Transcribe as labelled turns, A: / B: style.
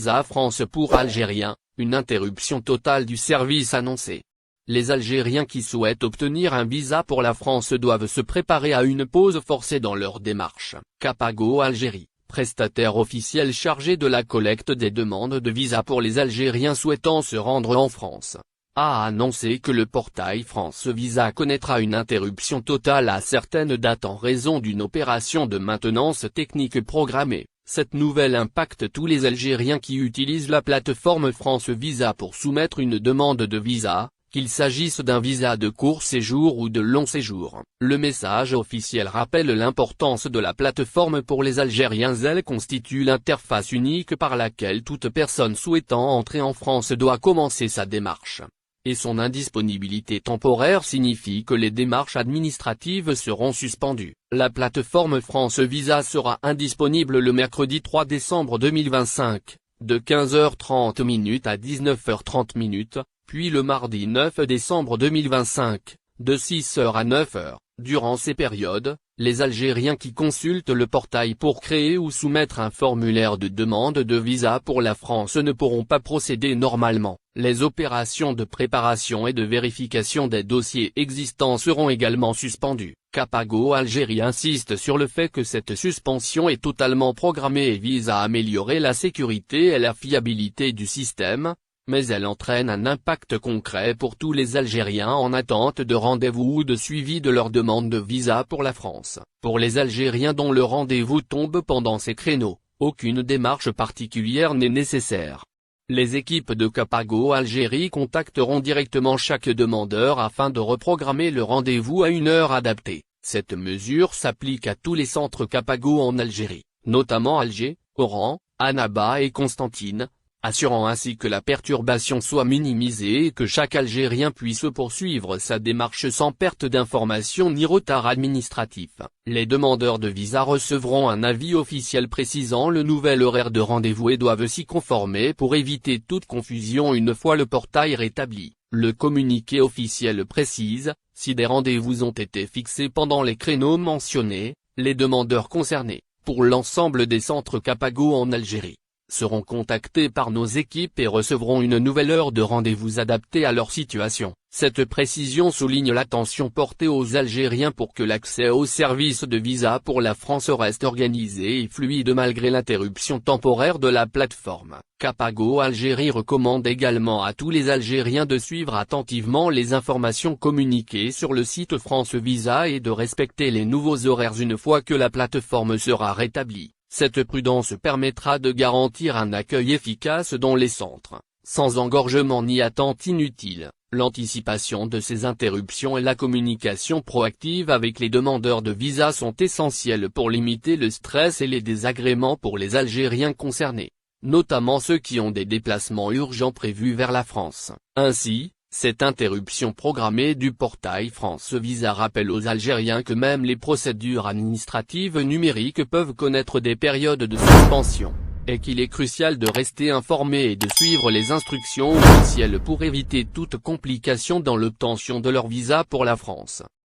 A: Visa France pour Algériens, une interruption totale du service annoncée. Les Algériens qui souhaitent obtenir un visa pour la France doivent se préparer à une pause forcée dans leur démarche. Capago Algérie, prestataire officiel chargé de la collecte des demandes de visa pour les Algériens souhaitant se rendre en France, a annoncé que le portail France Visa connaîtra une interruption totale à certaines dates en raison d'une opération de maintenance technique programmée. Cette nouvelle impacte tous les Algériens qui utilisent la plateforme France Visa pour soumettre une demande de visa, qu'il s'agisse d'un visa de court séjour ou de long séjour. Le message officiel rappelle l'importance de la plateforme pour les Algériens. Elle constitue l'interface unique par laquelle toute personne souhaitant entrer en France doit commencer sa démarche. Et son indisponibilité temporaire signifie que les démarches administratives seront suspendues. La plateforme France Visa sera indisponible le mercredi 3 décembre 2025, de 15h30 à 19h30, puis le mardi 9 décembre 2025, de 6h à 9h. Durant ces périodes, les Algériens qui consultent le portail pour créer ou soumettre un formulaire de demande de visa pour la France ne pourront pas procéder normalement. Les opérations de préparation et de vérification des dossiers existants seront également suspendues. Capago Algérie insiste sur le fait que cette suspension est totalement programmée et vise à améliorer la sécurité et la fiabilité du système, mais elle entraîne un impact concret pour tous les Algériens en attente de rendez-vous ou de suivi de leur demande de visa pour la France. Pour les Algériens dont le rendez-vous tombe pendant ces créneaux, aucune démarche particulière n'est nécessaire. Les équipes de Capago Algérie contacteront directement chaque demandeur afin de reprogrammer le rendez-vous à une heure adaptée. Cette mesure s'applique à tous les centres Capago en Algérie, notamment Alger, Oran, Annaba et Constantine, assurant ainsi que la perturbation soit minimisée et que chaque Algérien puisse poursuivre sa démarche sans perte d'information ni retard administratif. Les demandeurs de visa recevront un avis officiel précisant le nouvel horaire de rendez-vous et doivent s'y conformer pour éviter toute confusion une fois le portail rétabli. Le communiqué officiel précise, si des rendez-vous ont été fixés pendant les créneaux mentionnés, les demandeurs concernés, pour l'ensemble des centres Capago en Algérie, seront contactés par nos équipes et recevront une nouvelle heure de rendez-vous adaptée à leur situation. Cette précision souligne l'attention portée aux Algériens pour que l'accès au service de visa pour la France reste organisé et fluide malgré l'interruption temporaire de la plateforme. Capago Algérie recommande également à tous les Algériens de suivre attentivement les informations communiquées sur le site France Visa et de respecter les nouveaux horaires une fois que la plateforme sera rétablie. Cette prudence permettra de garantir un accueil efficace dans les centres, sans engorgement ni attente inutile. L'anticipation de ces interruptions et la communication proactive avec les demandeurs de visa sont essentielles pour limiter le stress et les désagréments pour les Algériens concernés, notamment ceux qui ont des déplacements urgents prévus vers la France. Ainsi, cette interruption programmée du portail France Visa rappelle aux Algériens que même les procédures administratives numériques peuvent connaître des périodes de suspension, et qu'il est crucial de rester informé et de suivre les instructions officielles pour éviter toute complication dans l'obtention de leur visa pour la France.